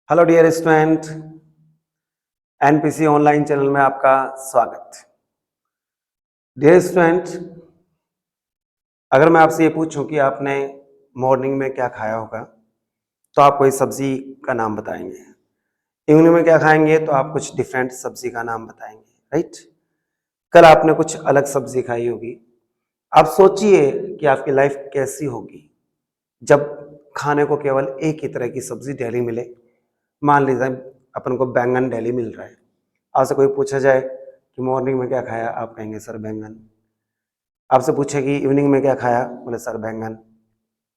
Hello dear student, NPC online channel में आपका स्वागत। डियर स्टूडेंट, अगर मैं आपसे ये पूछूं कि आपने मॉर्निंग में क्या खाया होगा तो आप कोई सब्जी का नाम बताएंगे। इवनिंग में क्या खाएंगे तो आप कुछ डिफरेंट सब्जी का नाम बताएंगे, राइट। कल आपने कुछ अलग सब्जी खाई होगी। आप सोचिए कि आपकी लाइफ कैसी होगी जब खाने को केवल एक ही तरह की सब्जी डेली मिले। मान लीजिए अपन को बैंगन डेली मिल रहा है। आपसे कोई पूछा जाए कि मॉर्निंग में क्या खाया, आप कहेंगे सर बैंगन। आपसे पूछे कि इवनिंग में क्या खाया, बोले सर बैंगन।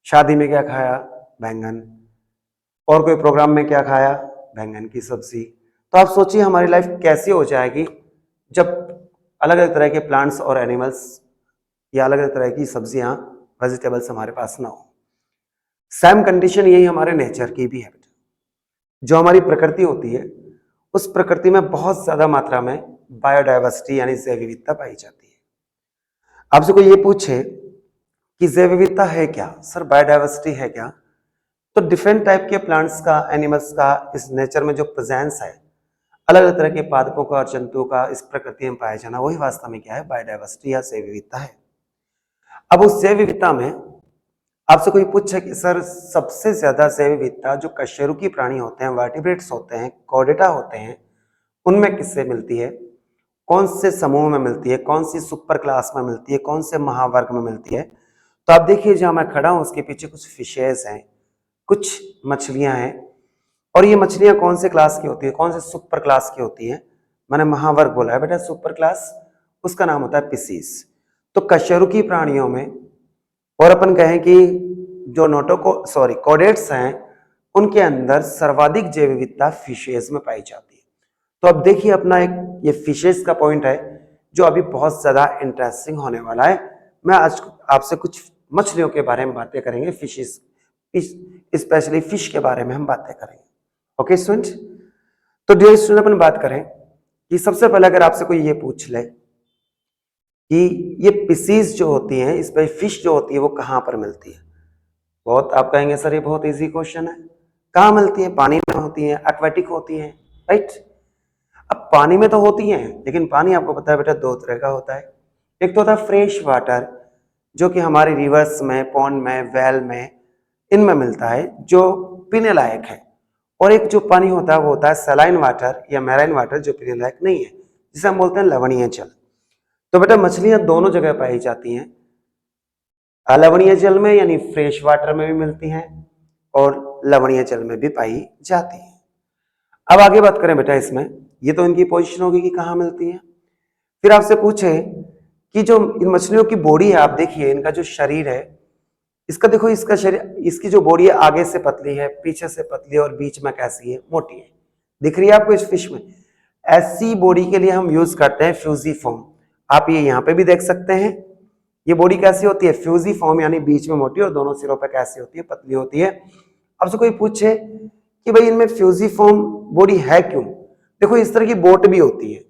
शादी में क्या खाया, बैंगन। और कोई प्रोग्राम में क्या खाया, बैंगन की सब्जी। तो आप सोचिए हमारी लाइफ कैसी हो जाएगी जब अलग अलग तरह के प्लांट्स और एनिमल्स या अलग अलग तरह की सब्जियां, वेजिटेबल्स हमारे पास ना हो। सेम कंडीशन यही हमारे नेचर की भी है। जो हमारी प्रकृति होती है उस प्रकृति में बहुत ज्यादा मात्रा में बायोडायवर्सिटी यानी जैव विविधता पाई जाती है। आपसे कोई ये पूछे कि जैव विविधता है क्या, सर बायोडायवर्सिटी है क्या, तो डिफरेंट टाइप के प्लांट्स का, एनिमल्स का इस नेचर में जो प्रेजेंस है, अलग अलग तरह के पादपों का और जंतुओं का इस प्रकृति में पाया जाना, वही वास्तव में क्या है, बायोडायवर्सिटी या जैव विविधता है। अब उस जैव विविधता में आपसे कोई पूछे कि सर सबसे ज्यादा जैव विविधता जो कशेरुकी प्राणी होते हैं, वर्टिब्रेट्स होते हैं, कॉर्डेटा होते हैं, उनमें किससे मिलती है, कौन से समूह में मिलती है, कौन सी सुपर क्लास में मिलती है, कौन से महावर्ग में मिलती है। तो आप देखिए जहां मैं खड़ा हूं उसके पीछे कुछ फिशेस हैं, कुछ मछलियां हैं। और ये मछलियां कौन से क्लास की होती है, कौन से सुपर क्लास की होती है। मैंने महावर्ग बोला है बेटा, सुपर क्लास उसका नाम होता है पिसीस। तो कशेरुकी प्राणियों में, और अपन कहें कि जो कॉर्डेट्स हैं, उनके अंदर सर्वाधिक जैव विविधता फिशेस में पाई जाती है। तो अब देखिए अपना एक ये फिशेस का पॉइंट है जो अभी बहुत ज्यादा इंटरेस्टिंग होने वाला है। मैं आज आपसे कुछ मछलियों के बारे में बातें करेंगे, फिशेस, स्पेशली फिश के बारे में हम बातें करेंगे। ओके स्टूडेंट, तो डियर स्टूडेंट अपन बात करें कि सबसे पहले अगर आपसे कोई ये पूछ ले कि ये पिसीज जो होती हैं, इस पर फिश जो होती है वो कहां पर मिलती है, बहुत आप कहेंगे सर ये बहुत इजी क्वेश्चन है। कहां मिलती है, पानी में होती है, एक्वेटिक होती है, राइट। अब पानी में तो होती हैं, लेकिन पानी आपको पता है बेटा दो तरह का होता है। एक तो होता है फ्रेश वाटर, जो कि हमारे रिवर्स में, पॉन्ड में, वेल में, इनमें मिलता है, जो पीने लायक है। और एक जो पानी होता है वो होता है सलाइन वाटर या मैराइन वाटर, जो पीने लायक नहीं है, जिसे हम बोलते हैं लवणीय जल। तो बेटा मछलियां दोनों जगह पाई जाती हैं, अलवणीय जल में यानी फ्रेश वाटर में भी मिलती हैं और लवणीय जल में भी पाई जाती हैं। अब आगे बात करें बेटा इसमें, ये तो इनकी पोजीशन होगी कि कहां मिलती है। फिर आपसे पूछे कि जो इन मछलियों की बॉडी है, आप देखिए इनका जो शरीर है, इसका देखो, इसका शरीर, इसकी जो बॉडी है आगे से पतली है, पीछे से पतली है और बीच में कैसी है, मोटी है। दिख रही है आपको इस फिश में। ऐसी बॉडी के लिए हम यूज करते हैं फ्यूजीफॉर्म। आप ये यहाँ पे भी देख सकते हैं, ये बॉडी कैसी होती है, फ्यूजीफॉर्म, यानी बीच में मोटी और दोनों सिरों पे कैसी होती है, पतली होती है। अब से कोई पूछे कि भाई इनमें फ्यूजीफॉर्म बॉडी है क्यों, देखो इस तरह की बोट भी होती है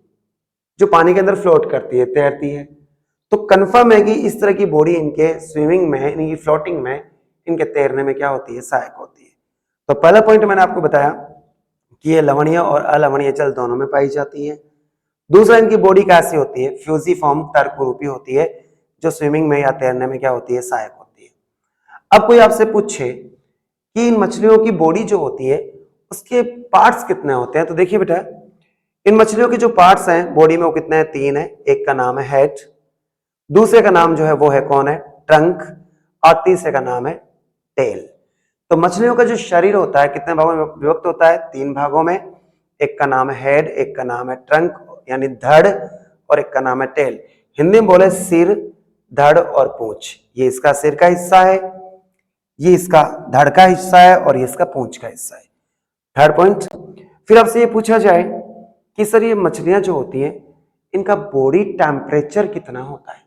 जो पानी के अंदर फ्लोट करती है, तैरती है। तो कंफर्म है कि इस तरह की बॉडी इनके स्विमिंग में, इनकी फ्लोटिंग में, इनके तैरने में क्या होती है, सहायक होती है। तो पहला पॉइंट मैंने आपको बताया कि ये लवणीय और अलवणीय जल दोनों में पाई जाती है। दूसरा, इनकी बॉडी कैसी होती है, फ्यूजीफॉर्म, तर्करूपी होती है, जो स्विमिंग में या तैरने में क्या होती है, सहायक होती है। अब कोई आपसे पूछे कि इन मछलियों की बॉडी जो होती है उसके पार्ट्स कितने होते हैं, तो देखिए बेटा इन मछलियों के जो पार्ट्स हैं बॉडी में वो कितने हैं, तीन है। एक का नाम है हेड, दूसरे का नाम जो है वो है कौन है, ट्रंक, और तीसरे का नाम है टेल। तो मछलियों का जो शरीर होता है कितने भागों में विभक्त होता है, तीन भागों में। एक का नाम है हेड, एक का नाम है ट्रंक यानी धड़, और एक का नाम है टेल। हिंदी में बोले सिर, धड़ और पूंछ। ये इसका सिर का हिस्सा है, ये इसका धड़ का हिस्सा है, और ये इसका पूंछ का हिस्सा है। थर्ड पॉइंट, फिर आपसे ये पूछा जाए कि सर ये मछलियां जो होती हैं इनका बॉडी टेम्परेचर कितना होता है,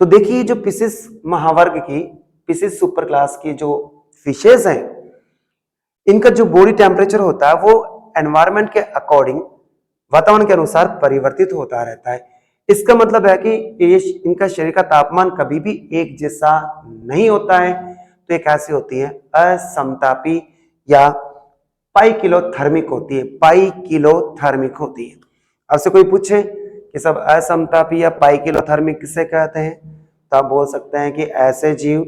तो देखिए जो फिशेस महावर्ग की, फिशेस सुपर क्लास की जो फिशेस हैं, इनका जो बॉडी टेम्परेचर होता है वो एनवायरनमेंट के अकॉर्डिंग, वातावरण के अनुसार परिवर्तित होता रहता है। इसका मतलब है कि ये इनका शरीर का तापमान कभी भी एक जैसा नहीं होता है। तो ये कैसी होती है, असमतापी या पाइकिलोथर्मिक होती है, पाइकिलोथर्मिक होती है। आपसे कोई पूछे कि सब असमतापी या पाइकिलोथर्मिक किसे कहते हैं, तो आप बोल सकते हैं कि ऐसे जीव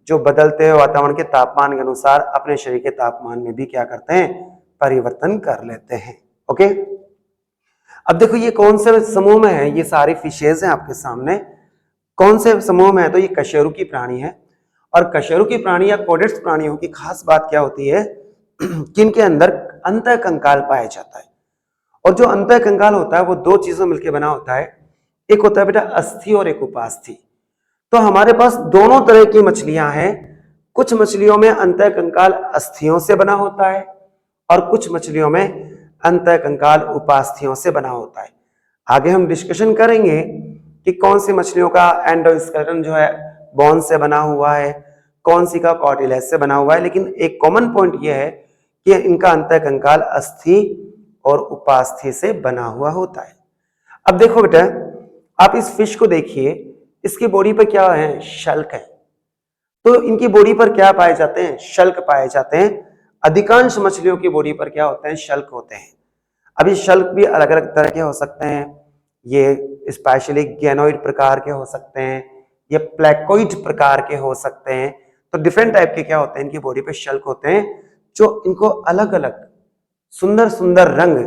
जो बदलते हुए वातावरण के तापमान के अनुसार अपने शरीर के तापमान में भी क्या करते हैं, परिवर्तन कर लेते हैं। ओके, अब देखो ये कौन से समूह में है, ये सारे फिशेज हैं आपके सामने, कौन से समूह में है, तो ये कशेरुकी प्राणी है। और कशेरुकी प्राणी या कोडेट्स प्राणियों की खास बात क्या होती है कि इनके अंदर अंतःकंकाल पाया जाता है। और जो अंतःकंकाल होता है वो दो चीजों मिलकर बना होता है, एक होता है बेटा अस्थि और एक उपास्थि। तो हमारे पास दोनों तरह की मछलियां हैं। कुछ मछलियों में अंतःकंकाल अस्थियों से बना होता है और कुछ मछलियों में अंतःकंकाल उपास्थियों से बना होता है। आगे हम डिस्कशन करेंगे कि कौन सी मछलियों का एंडोस्केलेटन जो है बोन से बना हुआ है, कौन सी का कार्टिलेज से बना हुआ है, लेकिन एक कॉमन पॉइंट यह है कि इनका अंतःकंकाल अस्थि और उपास्थि से बना हुआ होता है। अब देखो बेटा, आप इस फिश को देखिए, इसकी बॉडी पर क्या है, शल्क है। तो इनकी बॉडी पर क्या पाए जाते हैं, शल्क पाए जाते हैं। अधिकांश मछलियों की बॉडी पर क्या होते हैं, शल्क होते हैं। अब ये शल्क भी अलग अलग तरह के हो सकते हैं, ये स्पेशली गैनोइड प्रकार के हो सकते हैं, ये प्लेकोइड प्रकार के हो सकते हैं। तो डिफरेंट टाइप के क्या होते हैं, इनकी बॉडी पे शल्क होते हैं जो इनको अलग अलग सुंदर सुंदर रंग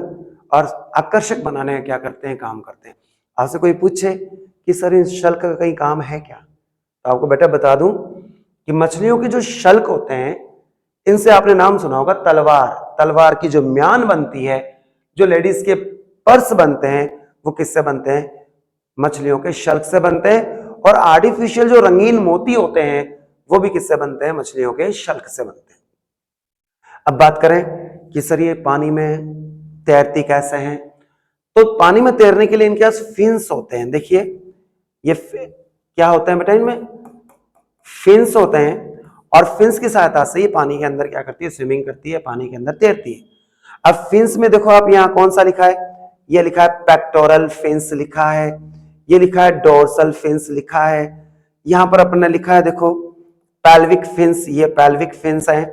और आकर्षक बनाने का क्या करते हैं, काम करते हैं। आपसे कोई पूछे कि सर इन शल्क का कहीं काम है क्या, तो आपको बेटा बता दूं कि मछलियों के जो शल्क होते हैं इनसे आपने नाम सुना होगा तलवार। तलवार की जो म्यान बनती है, जो लेडीज के पर्स बनते हैं, वो किससे बनते हैं, मछलियों के शल्क से बनते हैं। और आर्टिफिशियल जो रंगीन मोती होते हैं वो भी किससे बनते हैं, मछलियों के शल्क से बनते हैं। अब बात करें कि सर ये पानी में तैरती कैसे हैं, तो पानी में तैरने के लिए इनके पास फिन्स होते हैं। देखिए ये क्या होता है बेटा, इनमें फिन्स होते हैं और फिन्स की सहायता से ये पानी के अंदर क्या करती है, स्विमिंग करती है, पानी के अंदर तैरती है। अब फिन्स में देखो आप, यहाँ कौन सा लिखा है, ये लिखा है पेक्टोरल फिन्स लिखा है, ये लिखा है डोर्सल फिन्स लिखा है, यहां पर अपने लिखा है देखो पेल्विक फिन्स, ये पेल्विक फिन्स है।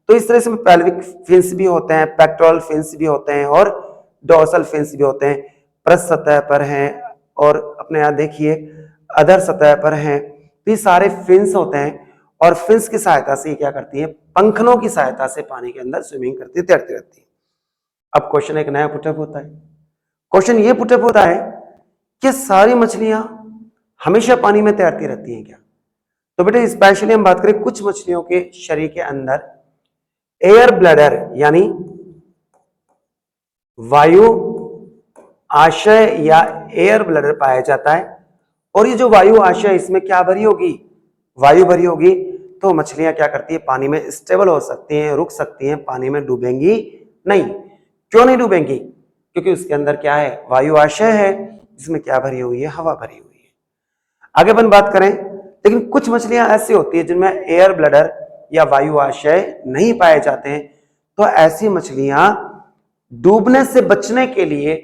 तो इस तरह से पेल्विक फिन्स भी होते हैं, पेक्टोरल फिन्स भी होते हैं और डोर्सल फिन्स भी होते हैं। पृष्ठ सतह पर हैं और अपने यहाँ देखिए अधर सतह पर हैं। तो ये सारे फिन्स होते हैं और फिन्स की सहायता से ये क्या करती है, पंखनों की सहायता से पानी के अंदर स्विमिंग करती है, तैरती रहती है। अब क्वेश्चन एक नया पुटअप होता है, क्वेश्चन ये पुटअप होता है कि सारी मछलियां हमेशा पानी में तैरती रहती हैं क्या। तो बेटे स्पेशली हम बात करें कुछ मछलियों के शरीर के अंदर एयर ब्लैडर यानी वायु आशय या एयर ब्लैडर पाया जाता है। और ये जो वायु आशय, इसमें क्या भरी होगी, वायु भरी होगी। तो मछलियां क्या करती है, पानी में स्टेबल हो सकती हैं, रुक सकती हैं, पानी में डूबेंगी नहीं। क्यों नहीं डूबेंगी, क्योंकि उसके अंदर क्या है, वायु आशय है, जिसमें क्या भरी हुई है, हवा भरी हुई है। आगे अपन बात करें, लेकिन कुछ मछलियां ऐसी होती है जिनमें एयर ब्लैडर या वायु आशय नहीं पाए जाते हैं। तो ऐसी मछलियां डूबने से बचने के लिए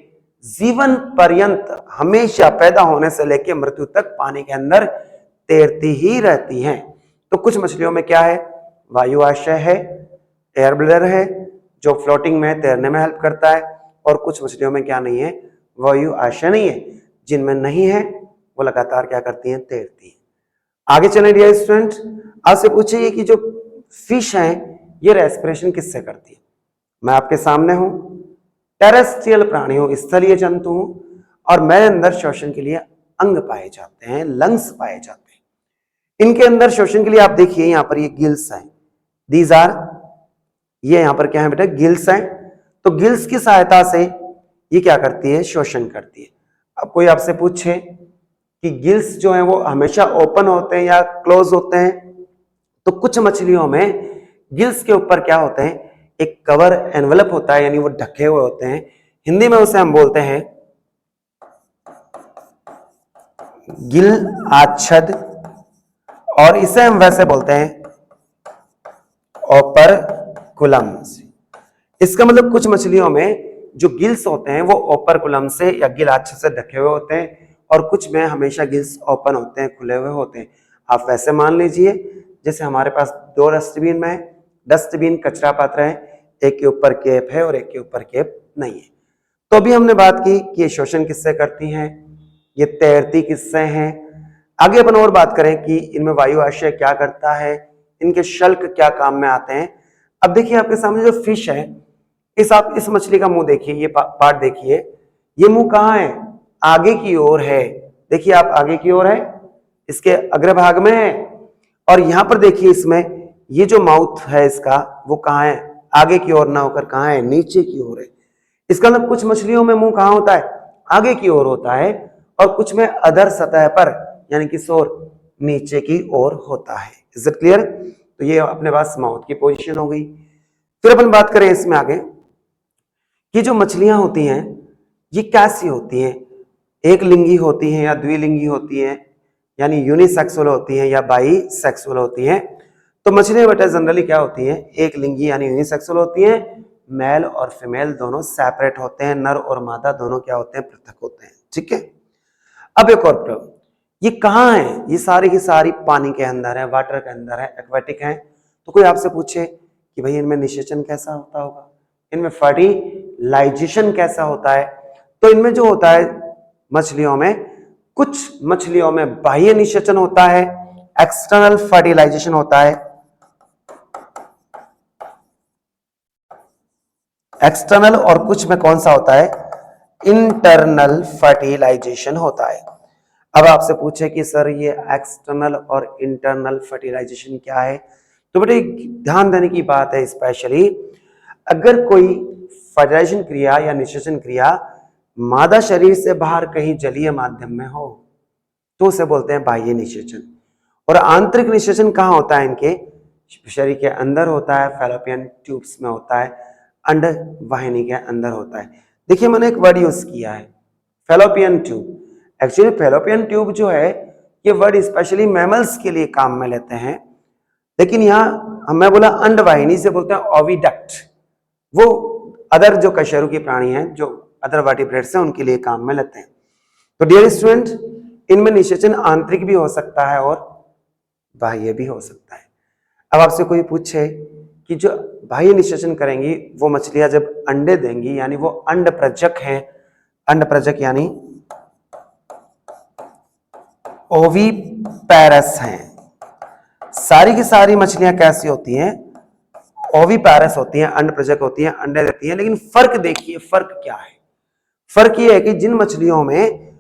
जीवन पर्यंत हमेशा पैदा होने से लेकर मृत्यु तक पानी के अंदर तैरती ही रहती हैं। तो कुछ मछलियों में क्या है, वायु आशय है, एयर ब्लैडर है जो फ्लोटिंग में तैरने में हेल्प करता है, और कुछ मछलियों में क्या नहीं है, वायु आशय नहीं है। जिनमें नहीं है वो लगातार क्या करती हैं, तैरती हैं। आगे चलें डियर स्टूडेंट, आपसे पूछिए कि जो फिश हैं ये रेस्पिरेशन किससे करती है। मैं आपके सामने हूं, टेरेस्ट्रियल प्राणी हूं, स्थलीय जंतु हूं, और मेरे अंदर श्वसन के लिए अंग पाए जाते हैं, लंग्स पाए जाते हैं। इनके अंदर श्वसन के लिए आप देखिए यहां पर ये गिल्स हैं, दीज आर, ये यहां पर क्या है बेटा, गिल्स हैं। तो गिल्स की सहायता से ये क्या करती है, श्वसन करती है। अब कोई आपसे पूछे कि गिल्स जो हैं वो हमेशा ओपन होते हैं या क्लोज होते हैं, तो कुछ मछलियों में गिल्स के ऊपर क्या होते हैं, एक कवर एनवलप होता है, यानी वो ढके हुए होते हैं। हिंदी में उसे हम बोलते हैं गिल आच्छद, और इसे हम वैसे बोलते हैं ओपरकुलम्स। इसका मतलब कुछ मछलियों में जो गिल्स होते हैं वो ओपरकुलम से या गिल आच्छद से ढके हुए होते हैं, और कुछ में हमेशा गिल्स ओपन होते हैं, खुले हुए होते हैं। आप वैसे मान लीजिए जैसे हमारे पास दो डस्टबिन में, डस्टबिन कचरा पात्र है, एक के ऊपर केप है और एक के ऊपर केप नहीं है। तो अभी हमने बात की कि ये श्वसन किससे करती हैं, ये तैरती किससे हैं। आगे अपन और बात करें कि इनमें वायु आशय क्या करता है, इनके शल्क क्या काम में आते हैं। अब देखिए आपके सामने जो फिश है, आप इस मछली का मुंह देखिए, ये पार्ट देखिए, ये मुंह कहाँ है, आगे की ओर है। देखिए आप, आगे की ओर है, इसके अग्रभाग में है। और यहां पर देखिए इसमें ये जो माउथ है इसका, वो कहाँ है, आगे की ओर ना होकर कहाँ है, नीचे की ओर है। इसका मतलब कुछ मछलियों में मुंह कहाँ होता है, आगे की ओर होता है, और कुछ में अधर सतह पर यानी कि सोर नीचे की ओर होता है। Is it clear? तो ये अपने पास माउथ की पोजीशन हो गई। फिर अपन बात करें इसमें आगे कि जो मछलियां होती हैं ये कैसी होती हैं, एक लिंगी होती हैं या द्विलिंगी होती हैं, यानी यूनिसेक्सुअल होती हैं या बाईसेक्सुअल होती हैं। तो मछलियां बेटा जनरली क्या होती हैं, एक लिंगी यानी यूनिसेक्सुअल होती हैं। मेल और फीमेल दोनों सेपरेट होते हैं, नर और मादा दोनों क्या होते हैं, पृथक होते हैं। ठीक है। अब एक और प्रश्न, ये कहाँ है, ये सारी की सारी पानी के अंदर है, वाटर के अंदर है, एक्वेटिक है। तो कोई आपसे पूछे कि भाई इनमें निषेचन कैसा होता होगा, इनमें फर्टिलाइजेशन कैसा होता है, तो इनमें जो होता है मछलियों में, कुछ मछलियों में बाह्य निषेचन होता है, एक्सटर्नल फर्टिलाइजेशन होता है, एक्सटर्नल, और कुछ में कौन सा होता है, इंटरनल फर्टिलाइजेशन होता है। अब आपसे पूछे कि सर ये एक्सटर्नल और इंटरनल फर्टिलाइजेशन क्या है, तो बेटे ध्यान देने की बात है स्पेशली, अगर कोई फर्टिलाइजेशन क्रिया या निषेचन क्रिया मादा शरीर से बाहर कहीं जलीय माध्यम में हो तो उसे बोलते हैं बाह्य निषेचन। और आंतरिक निषेचन कहाँ होता है, इनके शरीर के अंदर होता है, फैलोपियन ट्यूब्स में होता है, अंड वाहिनी के अंदर होता है। देखिए मैंने एक वर्ड यूज किया है, fallopian tube. Actually fallopian tube जो है ये वर्ड स्पेशली मैमल्स के लिए काम में लेते हैं, लेकिन यहाँ मैं बोला अंड वाहिनी से बोलते हैं ओविडक्ट, वो अदर जो कशेरुकी प्राणी हैं, जो अदर वर्टिब्रेट्स हैं, उनके लिए काम में लेते हैं। तो डियर स्टूडेंट, इनमें निषेचन आंतरिक भी हो सकता है और बाह्य भी हो सकता है। अब आपसे कोई पूछे कि जो बाह्य निषेचन करेंगी वो मछलियां जब अंडे देंगी, यानी वो अंड प्रजक हैं, अंड प्रजक यानी ओविपैरस हैं, सारी की सारी मछलियां कैसी होती हैं, ओविपैरस होती हैं, अंड प्रजक होती हैं, अंडे देती हैं। लेकिन फर्क देखिए, फर्क क्या है, फर्क ये है कि जिन मछलियों में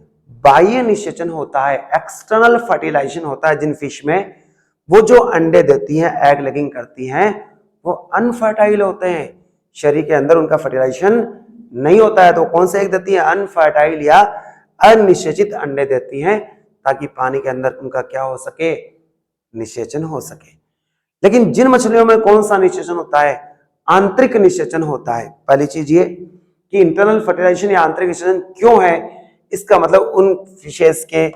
बाह्य निषेचन होता है, एक्सटर्नल फर्टिलाइजेशन होता है जिन फिश में, वो जो अंडे देती हैं, एग लेगिंग करती हैं, वो अनफर्टाइल होते हैं, शरीर के अंदर उनका फर्टिलाइजेशन नहीं होता है। तो कौन से एग देती हैं, अनफर्टाइल या अनिषेचित अंडे देती हैं, ताकि पानी के अंदर उनका क्या हो सके, निषेचन हो सके। लेकिन जिन मछलियों में कौन सा निषेचन होता है, आंतरिक निषेचन होता है। पहली चीज ये कि इंटरनल फर्टिलाइजेशन या आंतरिक निषेचन क्यों है, इसका मतलब उन फिशेस के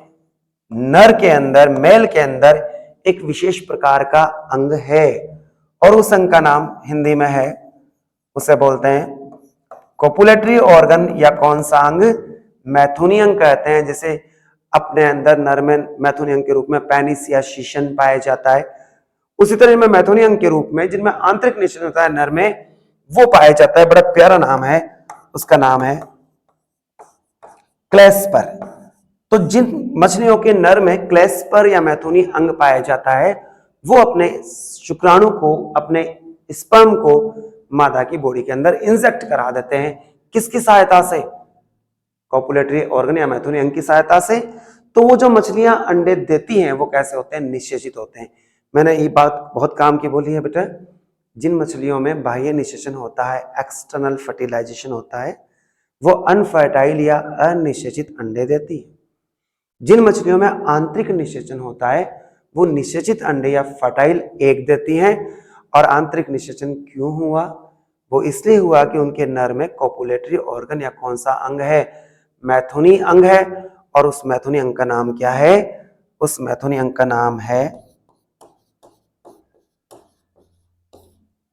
नर के अंदर, मेल के अंदर एक विशेष प्रकार का अंग है, और उस अंग का नाम हिंदी में है, उसे बोलते हैं कोपुलेटरी ऑर्गन, या कौन सा अंग, मैथुनी अंग कहते हैं। जैसे अपने अंदर नर में मैथुनी अंग के रूप में पेनिस या शीशन पाया जाता है, उसी तरह में मैथुनी अंग के रूप में जिनमें आंतरिक निषेचन होता है नर में, वो पाया जाता है। बड़ा प्यारा नाम है, उसका नाम है क्लेस्पर। तो जिन मछलियों के नर में क्लेस्पर या मैथुनी अंग पाया जाता है, वो अपने शुक्राणु को, अपने स्पर्म को मादा की बॉडी के अंदर इंजेक्ट करा देते हैं। किसकी सहायता से, कोपुलेटरी ऑर्गन या मैथुनी अंग की सहायता से। तो वो जो मछलियां अंडे देती हैं वो कैसे होते हैं, निषेचित होते हैं। मैंने ये बात बहुत काम की बोली है बेटा, जिन मछलियों में बाह्य निषेचन होता है, एक्सटर्नल फर्टिलाइजेशन होता है, वो अनफर्टाइल या अनिषेचित अंडे देती है। जिन मछलियों में आंतरिक निषेचन होता है, वो निषेचित अंडे या फर्टाइल एग देती हैं। और आंतरिक निषेचन क्यों हुआ, वो इसलिए हुआ कि उनके नर में कोपुलेटरी ऑर्गन या कौन सा अंग है, मैथुनी अंग है। और उस मैथुनी अंग का नाम क्या है, उस मैथुनी अंग का नाम है,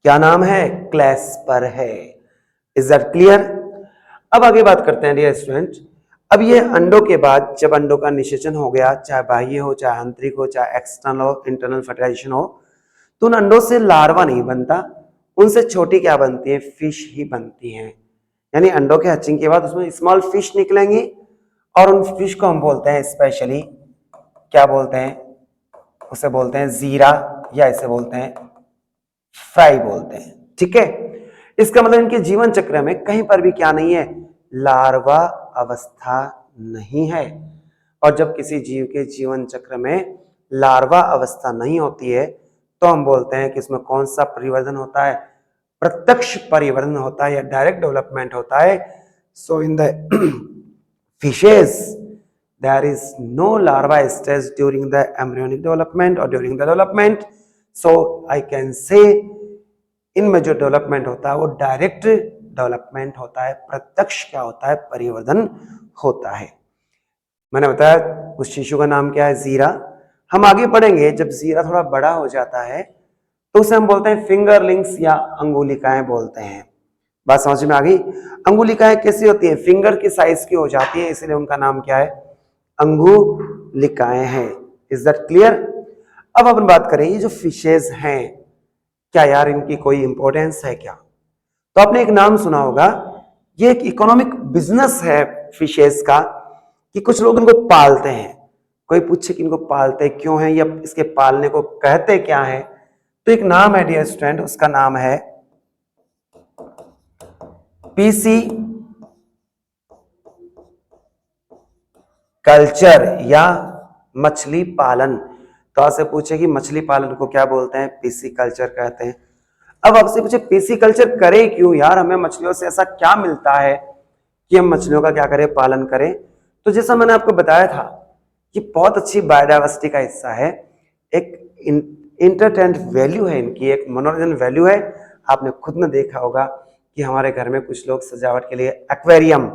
क्या नाम है, क्लेस्पर है। Is that clear? अब आगे बात करते हैं डियर स्टूडेंट। अब ये अंडों के बाद जब अंडों का निषेचन हो गया, चाहे बाह्य हो, चाहे आंतरिक हो, चाहे एक्सटर्नल हो, इंटरनल फर्टिलाइजेशन हो, तो उन अंडों से लार्वा नहीं बनता, उनसे छोटी क्या बनती है, फिश ही बनती हैं। यानी अंडों के हैचिंग के बाद उसमें स्मॉल फिश निकलेंगी और उन फिश को हम बोलते हैं स्पेशली क्या बोलते हैं, उसे बोलते हैं जीरा या इसे बोलते हैं फ्राई बोलते हैं। ठीक है, इसका मतलब इनके जीवन चक्र में कहीं पर भी क्या नहीं है, लार्वा अवस्था नहीं है। और जब किसी जीव के जीवन चक्र में लार्वा अवस्था नहीं होती है तो हम बोलते हैं कि इसमें कौन सा परिवर्तन होता है, प्रत्यक्ष परिवर्तन होता है या डायरेक्ट डेवलपमेंट होता है। So in the fishes there is no larva stage during the embryonic development or during the development. So I can say इनमें जो डेवलपमेंट होता है वो डायरेक्ट डेवलपमेंट होता है, प्रत्यक्ष क्या होता है, परिवर्तन होता है। मैंने बताया उस शिशु का नाम क्या है, जीरा। हम आगे पढ़ेंगे जब जीरा थोड़ा बड़ा हो जाता है तो उसे हम बोलते हैं फिंगरलिंग्स या अंगुलिकाएं बोलते हैं। बात समझ में आ गई। अंगुलिकाएं कैसी होती हैं, फिंगर की साइज की हो जाती है, इसलिए उनका नाम क्या है, अंगुलिकाएं हैं। Is that clear. अब अपन बात करें ये जो फिशेज हैं, क्या यार इनकी कोई इंपॉर्टेंस है क्या? तो आपने एक नाम सुना होगा, ये एक इकोनॉमिक बिजनेस है फिशेज का, कि कुछ लोग इनको पालते हैं। कोई पूछे कि इनको पालते क्यों हैं या इसके पालने को कहते क्या है, तो एक नाम है डियर स्टूडेंट, उसका नाम है पीसी कल्चर या मछली पालन। तो आपसे पूछे कि मछली पालन को क्या बोलते हैं, पीसी कल्चर कहते हैं। अब आपसे पूछे पीसी कल्चर करें क्यों यार, हमें मछलियों से ऐसा क्या मिलता है कि हम मछलियों का क्या करें, पालन करें। तो जैसा मैंने आपको बताया था कि बहुत अच्छी बायोडाइवर्सिटी का हिस्सा है, एक इंटरटेनमेंट वैल्यू है इनकी, एक मनोरंजन वैल्यू है। आपने खुद में देखा होगा कि हमारे घर में कुछ लोग सजावट के लिए एक्वेरियम,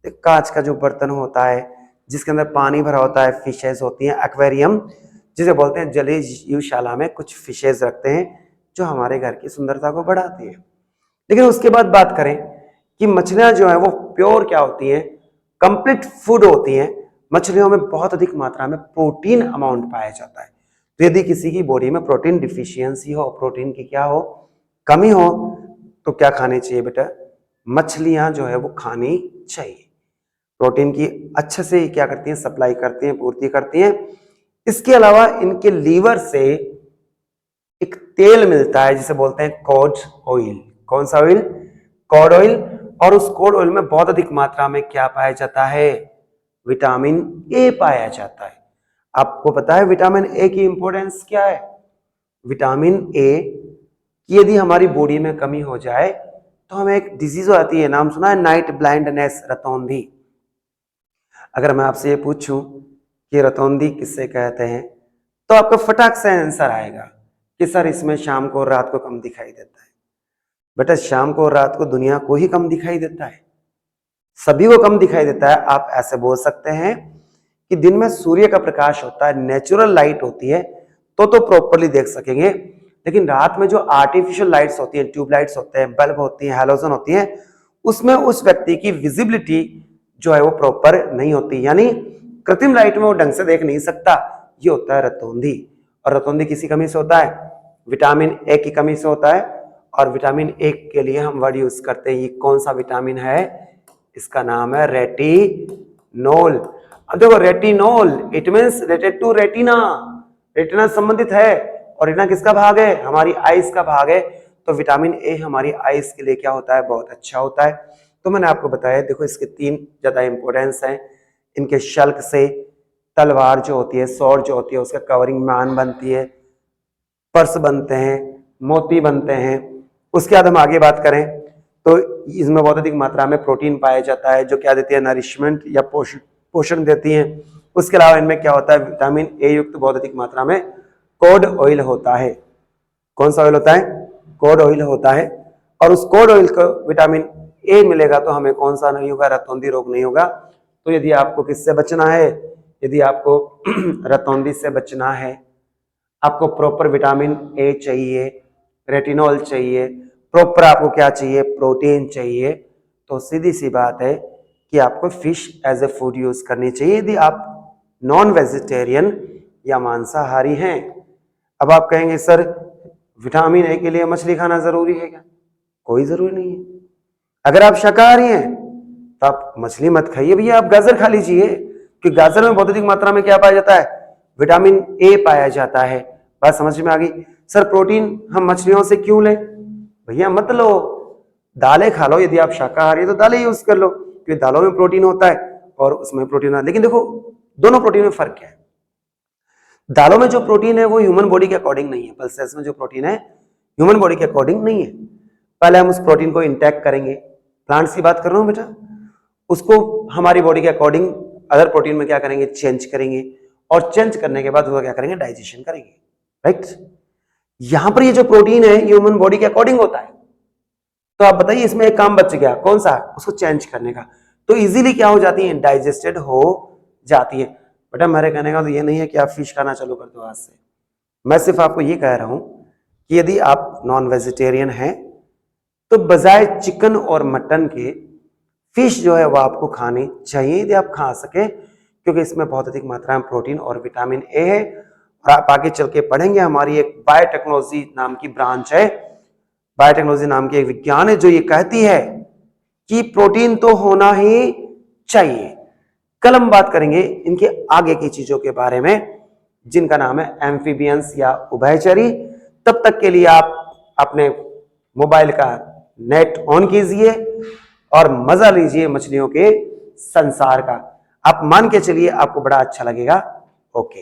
कांच का जो बर्तन होता है जिसके अंदर पानी भरा होता है, फिशेज होती हैं, एक्वेरियम जिसे बोलते हैं, जलीय जीवशाला में कुछ फिशेज रखते हैं जो हमारे घर की सुंदरता को बढ़ाती है। लेकिन उसके बाद बात करें कि मछलियां जो है वो प्योर क्या होती हैं, कंप्लीट फूड होती हैं। मछलियों में बहुत अधिक मात्रा में प्रोटीन अमाउंट पाया जाता है। तो यदि किसी की बॉडी में प्रोटीन डिफिशियंसी हो, प्रोटीन की क्या हो, कमी हो, तो क्या खानी चाहिए बेटा, मछलियां जो है वो खानी चाहिए। प्रोटीन की अच्छे से क्या करती हैं, सप्लाई करती हैं, पूर्ति करती हैं। इसके अलावा इनके लीवर से एक तेल मिलता है जिसे बोलते हैं कॉड ऑयल। कौन सा ऑयल, कॉड ऑयल। और उस कॉड ऑयल में बहुत अधिक मात्रा में क्या पाया जाता है, विटामिन ए पाया जाता है। आपको पता है विटामिन ए की इंपॉर्टेंस क्या है, विटामिन ए की यदि हमारी बॉडी में कमी हो जाए तो हमें एक डिजीज आती है, नाम सुना है, नाइट ब्लाइंडनेस, रतौंधी। अगर मैं आपसे ये पूछूं कि रतौंधी किससे कहते हैं, तो आपको फटाक से आंसर आएगा कि सर इसमें शाम को और रात को कम दिखाई देता है। बेटा शाम को और रात को दुनिया को ही कम दिखाई देता है, सभी को कम दिखाई देता है। आप ऐसे बोल सकते हैं कि दिन में सूर्य का प्रकाश होता है, नेचुरल लाइट होती है, तो प्रॉपरली देख सकेंगे। लेकिन रात में जो आर्टिफिशियल लाइट्स होती हैं, ट्यूब लाइट्स होते हैं, बल्ब होती हैं, हैलोजन होती हैं, उसमें उस व्यक्ति की विजिबिलिटी जो है वो प्रॉपर नहीं होती, यानी कृत्रिम लाइट में वो ढंग से देख नहीं सकता। ये होता है रतौंधी। और रतौंधी किसी कमी से होता है, विटामिन ए की कमी से होता है। और विटामिन ए के लिए हम वर्ड यूज करते हैं, ये कौन सा विटामिन है, इसका नाम है रेटिनोल। अब देखो retinol it means related to retina, retina संबंधित है, और रेटिना किसका भाग है, हमारी आईज का भाग है। तो विटामिन ए हमारी आईज के लिए क्या होता है, बहुत अच्छा होता है। तो मैंने आपको बताया, देखो इसके 3 ज्यादा इंपॉर्टेंस हैं। इनके शल्क से तलवार जो होती है, स्वॉर्ड जो होती है, उसका कवरिंग मान बनती है, पर्स बनते हैं, मोती बनते हैं। उसके बाद हम आगे बात करें तो इसमें बहुत अधिक मात्रा में प्रोटीन पाया जाता है जो क्या देती है, नरिशमेंट या पोषण देती हैं। उसके अलावा इनमें क्या होता है, विटामिन ए युक्त बहुत अधिक मात्रा में कॉड ऑयल होता है। कौन सा ऑयल होता है, कॉड ऑयल होता है। और उस कॉड ऑयल को विटामिन ए मिलेगा तो हमें कौन सा नहीं होगा, रतौंधी रोग नहीं होगा। तो यदि आपको किससे बचना है, यदि आपको रतौंधी से बचना है, आपको प्रॉपर विटामिन ए चाहिए, रेटिनॉल चाहिए, प्रॉपर आपको क्या चाहिए, प्रोटीन चाहिए, तो सीधी सी बात है कि आपको fish as a food use करनी चाहिए यदि आप नॉन वेजिटेरियन या मांसाहारी हैं। अब आप कहेंगे सर विटामिन ए के लिए मछली खाना जरूरी है क्या? कोई जरूरी नहीं है। अगर आप शाकाहारी हैं तो आप मछली मत खाइए भैया, आप गाजर खा लीजिए, क्योंकि गाजर में बहुत अधिक मात्रा में क्या पाया जाता है? विटामिन ए पाया जाता है। बात समझ में आ गई? सर प्रोटीन हम मछलियों से क्यों लें? भैया मत लो, दालें खा लो। यदि आप शाकाहारी है तो दालें यूज कर लो, क्योंकि दालों में प्रोटीन होता है और उसमें प्रोटीन। लेकिन देखो दोनों प्रोटीन में फर्क क्या है? दालों में जो प्रोटीन है वो ह्यूमन बॉडी के अकॉर्डिंग नहीं है। पल्सेस में जो प्रोटीन है ह्यूमन बॉडी के अकॉर्डिंग नहीं है। पहले हम उस प्रोटीन को इंटेक करेंगे। प्लांट्स की बात कर रहा हूं बेटा, उसको हमारी बॉडी के अकॉर्डिंग अदर प्रोटीन में क्या करेंगे? चेंज करेंगे, और चेंज करने के बाद वो क्या करेंगे? डाइजेशन करेंगे, राइट। यहां पर ये जो प्रोटीन है ह्यूमन बॉडी के अकॉर्डिंग होता है। तो आप बताइए इसमें एक काम बच गया, कौन सा? उसको चेंज करने का। तो इजीली क्या हो जाती है? डाइजेस्टेड हो जाती है। बेटा मेरे कहने का तो ये नहीं है कि आप फिश खाना चालू कर दो आज से। मैं सिर्फ आपको ये कह रहा हूं कि यदि आप नॉन वेजिटेरियन हैं तो बजाय चिकन और मटन के फिश जो है वो आपको खानी चाहिए, यदि आप खा सके, क्योंकि इसमें बहुत अधिक मात्रा में प्रोटीन और विटामिन ए है। और आप आगे चल के पढ़ेंगे, हमारी एक बायोटेक्नोलॉजी नाम की ब्रांच है, बायोटेक्नोलॉजी नाम की एक विज्ञान है जो ये कहती है कि प्रोटीन तो होना ही चाहिए। कल हम बात करेंगे इनके आगे की चीजों के बारे में, जिनका नाम है एम्फीबियंस या उभयचरी। तब तक के लिए आप अपने मोबाइल का नेट ऑन कीजिए और मजा लीजिए मछलियों के संसार का। आप मान के चलिए आपको बड़ा अच्छा लगेगा। ओके।